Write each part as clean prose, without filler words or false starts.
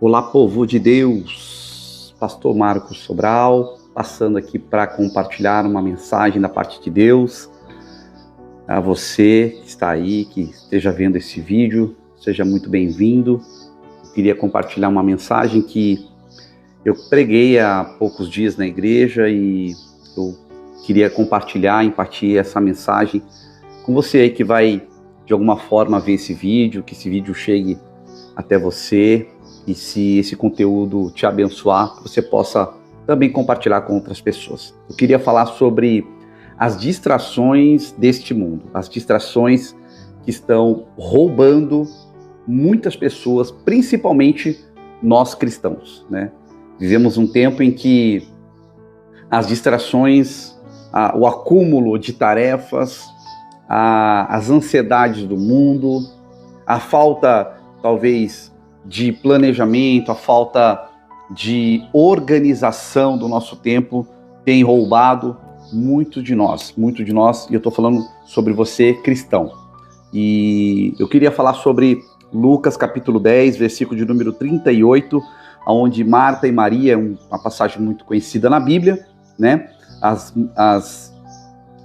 Olá, povo de Deus, Pastor Marcos Sobral, passando aqui para compartilhar uma mensagem da parte de Deus. A você que está aí, que esteja vendo esse vídeo, seja muito bem-vindo. Eu queria compartilhar uma mensagem que eu preguei há poucos dias na igreja e eu queria compartilhar, impartir essa mensagem com você aí que vai, de alguma forma, ver esse vídeo, que esse vídeo chegue até você. E se esse conteúdo te abençoar, você possa também compartilhar com outras pessoas. Eu queria falar sobre as distrações deste mundo, as distrações que estão roubando muitas pessoas, principalmente nós cristãos, né? Vivemos um tempo em que as distrações, o acúmulo de tarefas, as ansiedades do mundo, a falta, talvez, de planejamento, a falta de organização do nosso tempo tem roubado muito de nós, e eu estou falando sobre você, cristão. E eu queria falar sobre Lucas capítulo 10, versículo de número 38, onde Marta e Maria, uma passagem muito conhecida na Bíblia, né? As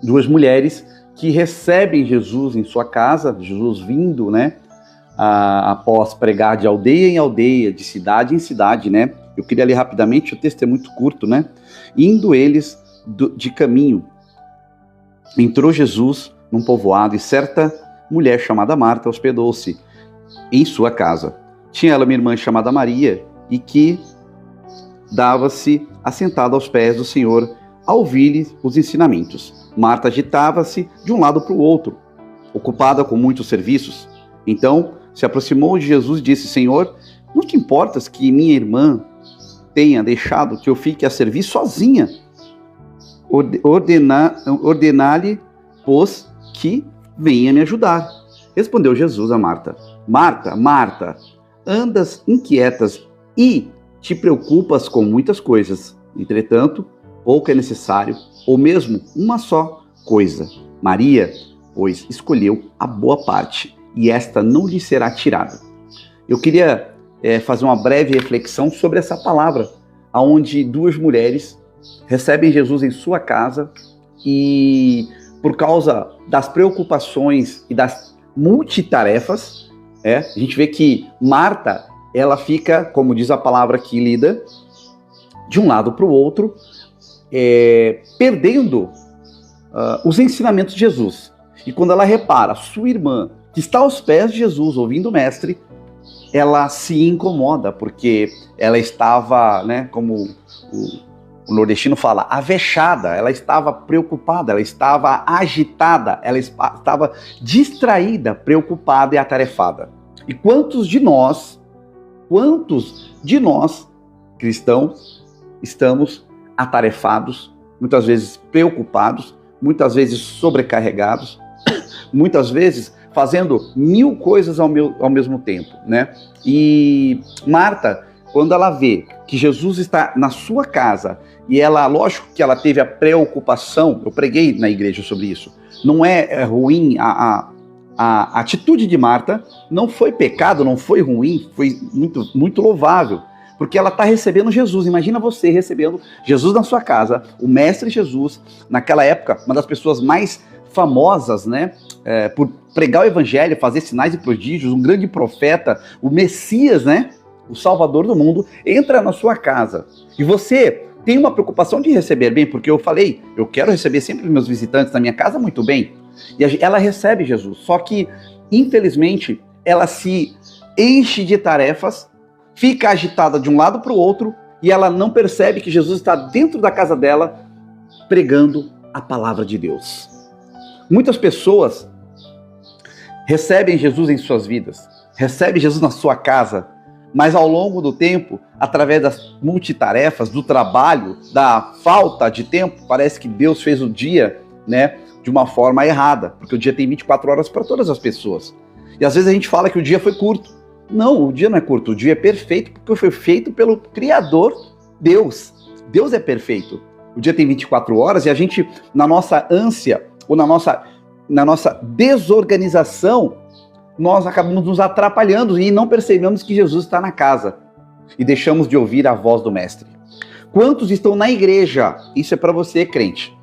duas mulheres que recebem Jesus em sua casa, Jesus vindo, né? Após pregar de aldeia em aldeia, de cidade em cidade, né? Eu queria ler rapidamente, o texto é muito curto, né? Indo eles de caminho, entrou Jesus num povoado e certa mulher chamada Marta hospedou-se em sua casa. Tinha ela uma irmã chamada Maria e que dava-se assentada aos pés do Senhor a ouvir-lhe os ensinamentos. Marta agitava-se de um lado para o outro, ocupada com muitos serviços. Então se aproximou de Jesus e disse: Senhor, não te importas que minha irmã tenha deixado que eu fique a servir sozinha? Ordenar-lhe, pois, que venha me ajudar. Respondeu Jesus a Marta: Marta, Marta, andas inquietas e te preocupas com muitas coisas. Entretanto, pouco é necessário, ou mesmo uma só coisa. Maria, pois, escolheu a boa parte, e esta não lhe será tirada. Eu queria fazer uma breve reflexão sobre essa palavra, onde duas mulheres recebem Jesus em sua casa e, por causa das preocupações e das multitarefas, a gente vê que Marta, ela fica, como diz a palavra aqui lida, de um lado para o outro, perdendo os ensinamentos de Jesus. E quando ela repara sua irmã, que está aos pés de Jesus, ouvindo o mestre, ela se incomoda, porque ela estava, né, como o nordestino fala, avexada, ela estava preocupada, ela estava agitada, ela estava distraída, preocupada e atarefada. E quantos de nós, cristãos, estamos atarefados, muitas vezes preocupados, muitas vezes sobrecarregados, muitas vezes fazendo mil coisas ao mesmo tempo, né? E Marta, quando ela vê que Jesus está na sua casa, e ela, lógico que ela teve a preocupação, eu preguei na igreja sobre isso, não é ruim, a atitude de Marta não foi pecado, não foi ruim, foi muito, muito louvável, porque ela está recebendo Jesus. Imagina você recebendo Jesus na sua casa, o mestre Jesus, naquela época, uma das pessoas mais famosas, né, por pregar o evangelho, fazer sinais e prodígios, um grande profeta, o Messias, né, o Salvador do mundo, entra na sua casa. E você tem uma preocupação de receber bem, porque eu falei, eu quero receber sempre meus visitantes na minha casa muito bem. E ela recebe Jesus, só que, infelizmente, ela se enche de tarefas, fica agitada de um lado para o outro, e ela não percebe que Jesus está dentro da casa dela, pregando a palavra de Deus. Muitas pessoas recebem Jesus em suas vidas, recebem Jesus na sua casa, mas ao longo do tempo, através das multitarefas, do trabalho, da falta de tempo, parece que Deus fez o dia, né, de uma forma errada, porque o dia tem 24 horas para todas as pessoas. E às vezes a gente fala que o dia foi curto. Não, o dia não é curto, o dia é perfeito, porque foi feito pelo Criador, Deus. Deus é perfeito. O dia tem 24 horas e a gente, na nossa ânsia, ou na nossa desorganização, nós acabamos nos atrapalhando e não percebemos que Jesus está na casa. e deixamos de ouvir a voz do Mestre? Quantos estão na igreja? Isso é para você, crente.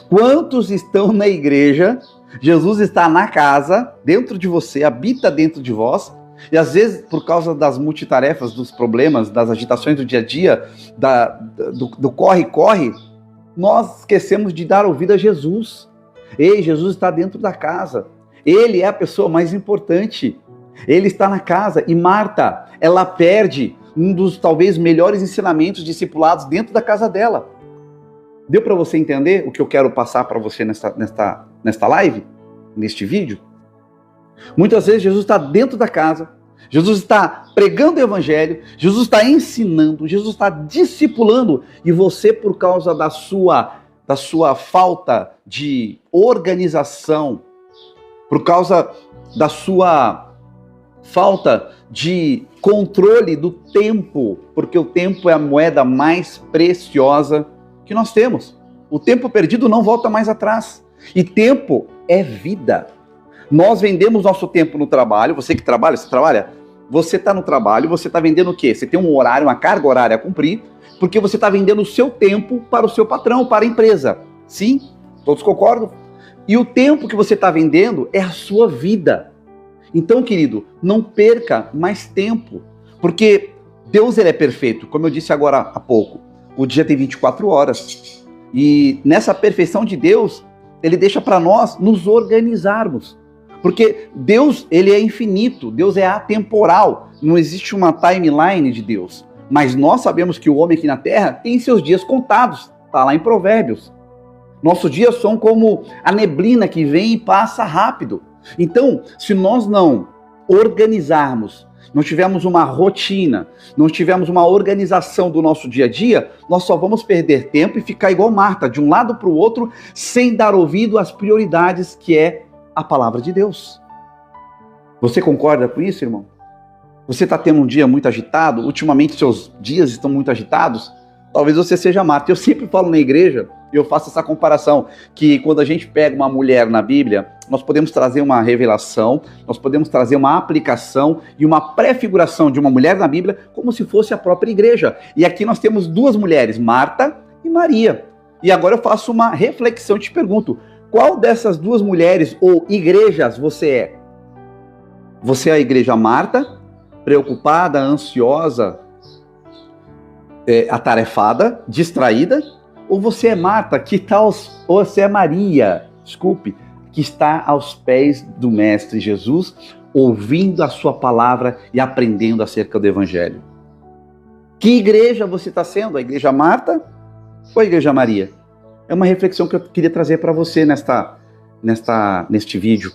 Quantos estão na igreja? Jesus está na casa, dentro de você, habita dentro de vós, e às vezes, por causa das multitarefas, dos problemas, das agitações do dia a dia, do corre-corre, nós esquecemos de dar ouvido a Jesus. Ei, Jesus está dentro da casa. Ele é a pessoa mais importante. Ele está na casa. E Marta, ela perde um dos talvez melhores ensinamentos discipulados dentro da casa dela. Deu para você entender o que eu quero passar para você nesta live? Neste vídeo? Muitas vezes Jesus está dentro da casa, Jesus está pregando o evangelho, Jesus está ensinando, Jesus está discipulando, e você, por causa da sua falta de organização, por causa da sua falta de controle do tempo, porque o tempo é a moeda mais preciosa que nós temos. O tempo perdido não volta mais atrás. E tempo é vida. Nós vendemos nosso tempo no trabalho. Você que trabalha, você trabalha? Você está no trabalho, você está vendendo o quê? Você tem um horário, uma carga horária a cumprir, porque você está vendendo o seu tempo para o seu patrão, para a empresa. Sim? Todos concordam? E o tempo que você está vendendo é a sua vida. Então, querido, não perca mais tempo, porque Deus, ele é perfeito. Como eu disse agora há pouco, o dia tem 24 horas. E nessa perfeição de Deus, ele deixa para nós nos organizarmos. Porque Deus, ele é infinito, Deus é atemporal, não existe uma timeline de Deus. Mas nós sabemos que o homem aqui na Terra tem seus dias contados, está lá em Provérbios. Nossos dias são como a neblina que vem e passa rápido. Então, se nós não organizarmos, não tivermos uma rotina, não tivermos uma organização do nosso dia a dia, nós só vamos perder tempo e ficar igual Marta, de um lado para o outro, sem dar ouvido às prioridades que é a palavra de Deus. Você concorda com isso, irmão? Você está tendo um dia muito agitado? Ultimamente seus dias estão muito agitados? Talvez você seja Marta. Eu sempre falo na igreja, e eu faço essa comparação, que quando a gente pega uma mulher na Bíblia, nós podemos trazer uma revelação, nós podemos trazer uma aplicação e uma prefiguração de uma mulher na Bíblia como se fosse a própria igreja. E aqui nós temos duas mulheres, Marta e Maria. E agora eu faço uma reflexão e te pergunto, qual dessas duas mulheres ou igrejas você é? Você é a igreja Marta, preocupada, ansiosa, atarefada, distraída? Ou você é Marta, ou você é Maria, que está aos pés do Mestre Jesus, ouvindo a sua palavra e aprendendo acerca do Evangelho? Que igreja você está sendo? A igreja Marta ou a igreja Maria? É uma reflexão que eu queria trazer para você neste vídeo.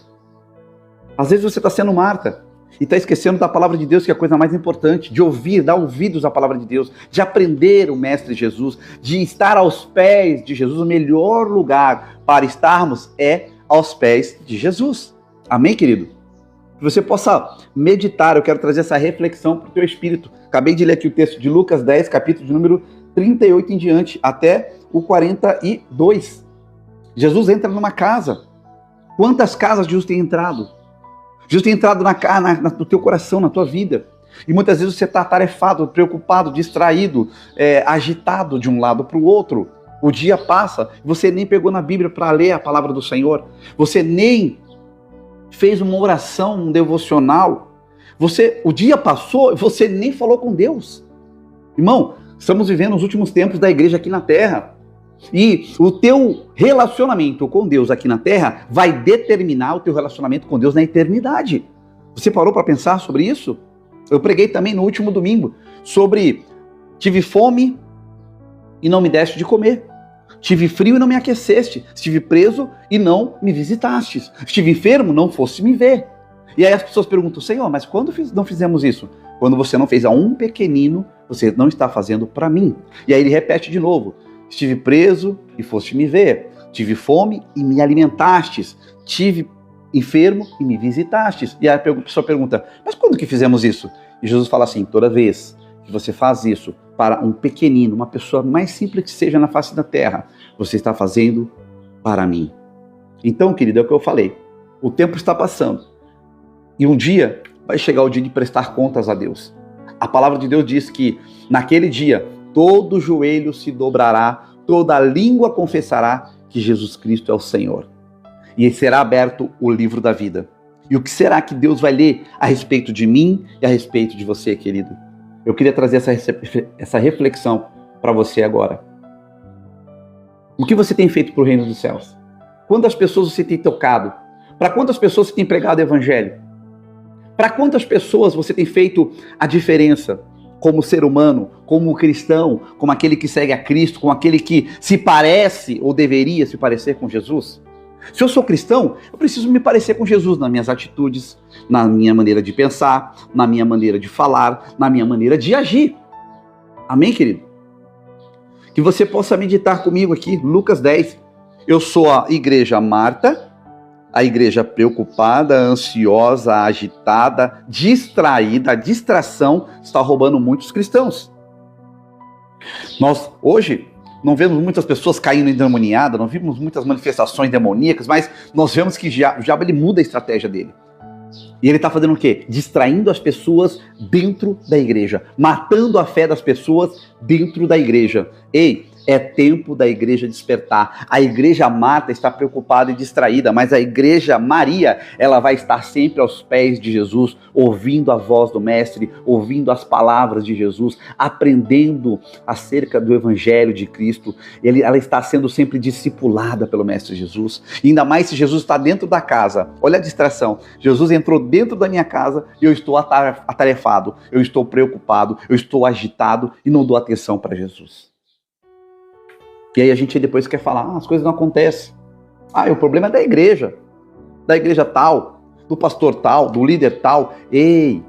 Às vezes você está sendo Marta e está esquecendo da palavra de Deus, que é a coisa mais importante, de ouvir, dar ouvidos à palavra de Deus, de aprender o Mestre Jesus, de estar aos pés de Jesus. O melhor lugar para estarmos é aos pés de Jesus. Amém, querido? Que você possa meditar, eu quero trazer essa reflexão para o teu espírito. Acabei de ler aqui o texto de Lucas 10, capítulo de número 38 em diante, até o 42. Jesus entra numa casa. Quantas casas Jesus tem entrado? Jesus tem entrado no teu coração, na tua vida. E muitas vezes você está atarefado, preocupado, distraído, agitado de um lado para o outro. O dia passa, você nem pegou na Bíblia para ler a palavra do Senhor. Você nem fez uma oração, um devocional. O dia passou e você nem falou com Deus. Irmão, estamos vivendo os últimos tempos da igreja aqui na Terra. E o teu relacionamento com Deus aqui na Terra vai determinar o teu relacionamento com Deus na eternidade. Você parou para pensar sobre isso? Eu preguei também no último domingo sobre tive fome e não me deste de comer. Tive frio e não me aqueceste. Estive preso e não me visitastes. Estive enfermo, não foste me ver. E aí as pessoas perguntam, Senhor, mas quando não fizemos isso? Quando você não fez a um pequenino, você não está fazendo para mim. E aí ele repete de novo. Estive preso e foste me ver. Tive fome e me alimentastes. Tive enfermo e me visitastes. E aí a pessoa pergunta, mas quando que fizemos isso? E Jesus fala assim, toda vez que você faz isso para um pequenino, uma pessoa mais simples que seja na face da terra, você está fazendo para mim. Então, querido, é o que eu falei. O tempo está passando. E um dia vai chegar o dia de prestar contas a Deus. A palavra de Deus diz que naquele dia todo joelho se dobrará, toda língua confessará que Jesus Cristo é o Senhor. E será aberto o livro da vida. E o que será que Deus vai ler a respeito de mim e a respeito de você, querido? Eu queria trazer essa reflexão para você agora. O que você tem feito para o reino dos céus? Quantas pessoas você tem tocado? Para quantas pessoas você tem pregado o evangelho? Para quantas pessoas você tem feito a diferença como ser humano, como cristão, como aquele que segue a Cristo, como aquele que se parece ou deveria se parecer com Jesus? Se eu sou cristão, eu preciso me parecer com Jesus nas minhas atitudes, na minha maneira de pensar, na minha maneira de falar, na minha maneira de agir. Amém, querido? Que você possa meditar comigo aqui, Lucas 10. Eu sou a igreja Marta, a igreja preocupada, ansiosa, agitada, distraída. A distração está roubando muitos cristãos. Nós, hoje, não vemos muitas pessoas caindo endemoniadas, não vimos muitas manifestações demoníacas, mas nós vemos que o diabo ele muda a estratégia dele. E ele está fazendo o quê? Distraindo as pessoas dentro da igreja, matando a fé das pessoas dentro da igreja. Ei, é tempo da igreja despertar. A igreja Marta está preocupada e distraída, mas a igreja Maria, ela vai estar sempre aos pés de Jesus, ouvindo a voz do Mestre, ouvindo as palavras de Jesus, aprendendo acerca do Evangelho de Cristo. Ela está sendo sempre discipulada pelo Mestre Jesus. E ainda mais se Jesus está dentro da casa. Olha a distração. Jesus entrou dentro da minha casa e eu estou atarefado, eu estou preocupado, eu estou agitado e não dou atenção para Jesus. E aí a gente depois quer falar, as coisas não acontecem. O problema é da igreja tal, do pastor tal, do líder tal. Ei,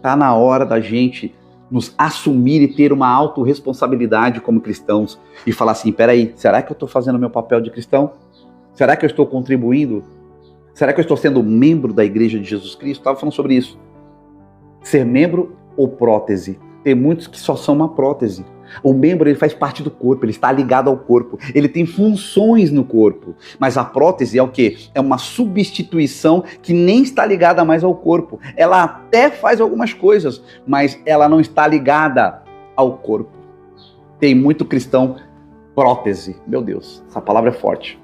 tá na hora da gente nos assumir e ter uma autorresponsabilidade como cristãos e falar assim, peraí, será que eu estou fazendo o meu papel de cristão? Será que eu estou contribuindo? Será que eu estou sendo membro da igreja de Jesus Cristo? Estava falando sobre isso. Ser membro ou prótese? Tem muitos que só são uma prótese. O membro ele faz parte do corpo, ele está ligado ao corpo, ele tem funções no corpo. Mas a prótese é o quê? É uma substituição que nem está ligada mais ao corpo. Ela até faz algumas coisas, mas ela não está ligada ao corpo. Tem muito cristão prótese. Meu Deus, essa palavra é forte.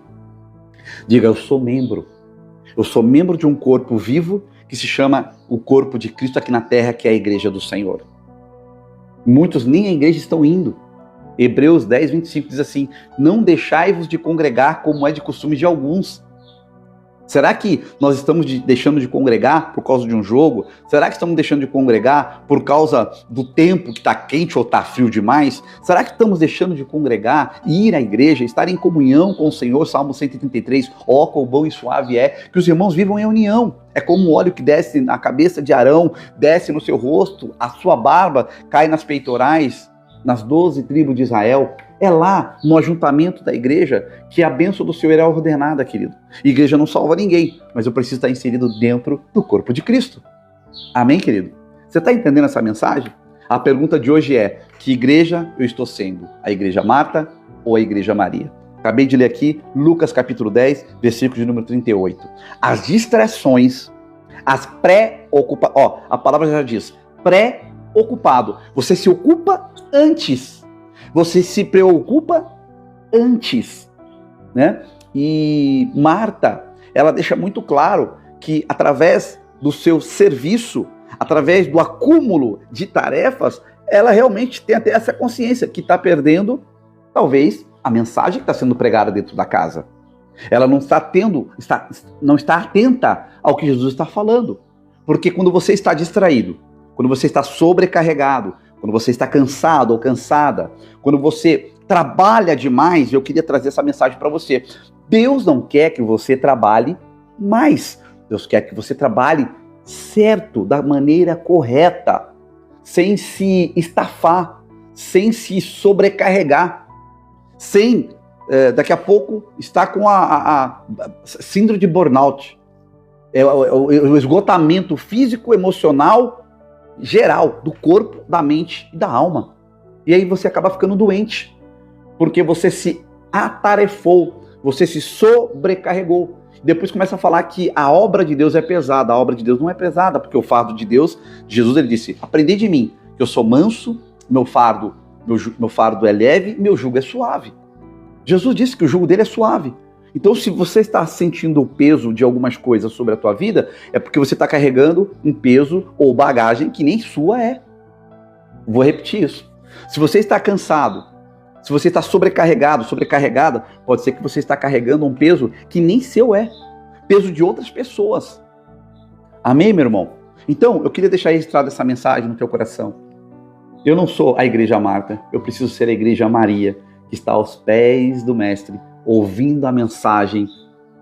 Diga, eu sou membro. Eu sou membro de um corpo vivo que se chama o corpo de Cristo aqui na terra, que é a igreja do Senhor. Muitos nem à igreja estão indo. Hebreus 10, 25 diz assim, não deixai-vos de congregar como é de costume de alguns. Será que nós estamos deixando de congregar por causa de um jogo? Será que estamos deixando de congregar por causa do tempo que está quente ou está frio demais? Será que estamos deixando de congregar, ir à igreja, estar em comunhão com o Senhor? Salmo 133, quão bom e suave é que os irmãos vivam em união. É como o óleo que desce na cabeça de Arão, desce no seu rosto, a sua barba cai nas peitorais, nas 12 tribos de Israel. É lá, no ajuntamento da igreja, que a bênção do Senhor é ordenada, querido. A igreja não salva ninguém, mas eu preciso estar inserido dentro do corpo de Cristo. Amém, querido? Você está entendendo essa mensagem? A pergunta de hoje é, que igreja eu estou sendo? A igreja Marta ou a igreja Maria? Acabei de ler aqui, Lucas capítulo 10, versículo de número 38. As distrações, as pré-ocupações, a palavra já diz, pré-ocupado. Você se ocupa antes. Você se preocupa antes, né? E Marta, ela deixa muito claro que através do seu serviço, através do acúmulo de tarefas, ela realmente tem até essa consciência que está perdendo, talvez, a mensagem que está sendo pregada dentro da casa. Ela não está atenta ao que Jesus está falando. Porque quando você está distraído, quando você está sobrecarregado, quando você está cansado ou cansada, quando você trabalha demais, eu queria trazer essa mensagem para você. Deus não quer que você trabalhe mais. Deus quer que você trabalhe certo, da maneira correta, sem se estafar, sem se sobrecarregar, sem, daqui a pouco, estar com a síndrome de burnout. O esgotamento físico, emocional, geral, do corpo, da mente e da alma. E aí você acaba ficando doente, porque você se atarefou, você se sobrecarregou. Depois começa a falar que a obra de Deus é pesada. A obra de Deus não é pesada, porque o fardo de Deus, Jesus, ele disse, aprendei de mim, que eu sou manso, meu fardo é leve, meu jugo é suave. Jesus disse que o jugo dele é suave. Então, se você está sentindo o peso de algumas coisas sobre a tua vida, é porque você está carregando um peso ou bagagem que nem sua é. Vou repetir isso. Se você está cansado, se você está sobrecarregado, sobrecarregada, pode ser que você está carregando um peso que nem seu é. Peso de outras pessoas. Amém, meu irmão? Então, eu queria deixar registrada essa mensagem no teu coração. Eu não sou a Igreja Marta, eu preciso ser a Igreja Maria, que está aos pés do Mestre, ouvindo a mensagem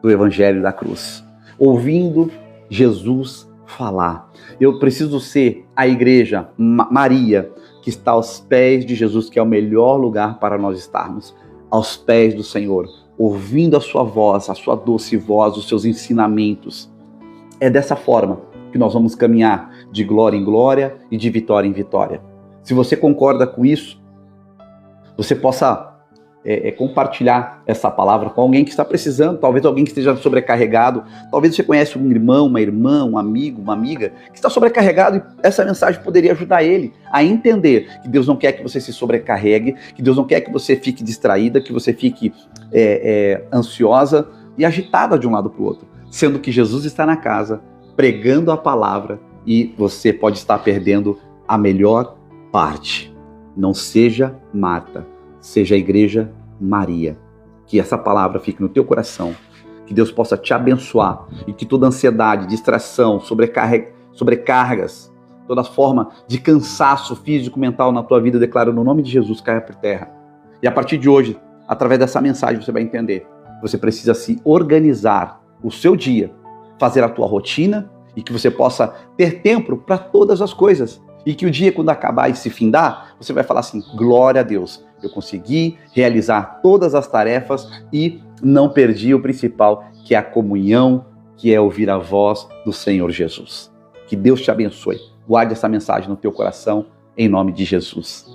do Evangelho da Cruz. Ouvindo Jesus falar. Eu preciso ser a Igreja Maria, que está aos pés de Jesus, que é o melhor lugar para nós estarmos, aos pés do Senhor, ouvindo a sua voz, a sua doce voz, os seus ensinamentos. É dessa forma que nós vamos caminhar de glória em glória e de vitória em vitória. Se você concorda com isso, você possa compartilhar essa palavra com alguém que está precisando, talvez alguém que esteja sobrecarregado, talvez você conhece um irmão, uma irmã, um amigo, uma amiga que está sobrecarregado e essa mensagem poderia ajudar ele a entender que Deus não quer que você se sobrecarregue, que Deus não quer que você fique distraída, que você fique ansiosa e agitada de um lado para o outro, sendo que Jesus está na casa pregando a palavra e você pode estar perdendo a melhor parte. Não seja Marta, seja a Igreja Maria. Que essa palavra fique no teu coração, que Deus possa te abençoar e que toda ansiedade, distração, sobrecargas, toda forma de cansaço físico, mental na tua vida, eu declaro no nome de Jesus, caia por terra. E a partir de hoje, através dessa mensagem, você vai entender que você precisa se organizar o seu dia, fazer a tua rotina e que você possa ter tempo para todas as coisas. E que o dia, quando acabar e se findar, você vai falar assim, glória a Deus, eu consegui realizar todas as tarefas e não perdi o principal, que é a comunhão, que é ouvir a voz do Senhor Jesus. Que Deus te abençoe. Guarde essa mensagem no teu coração, em nome de Jesus.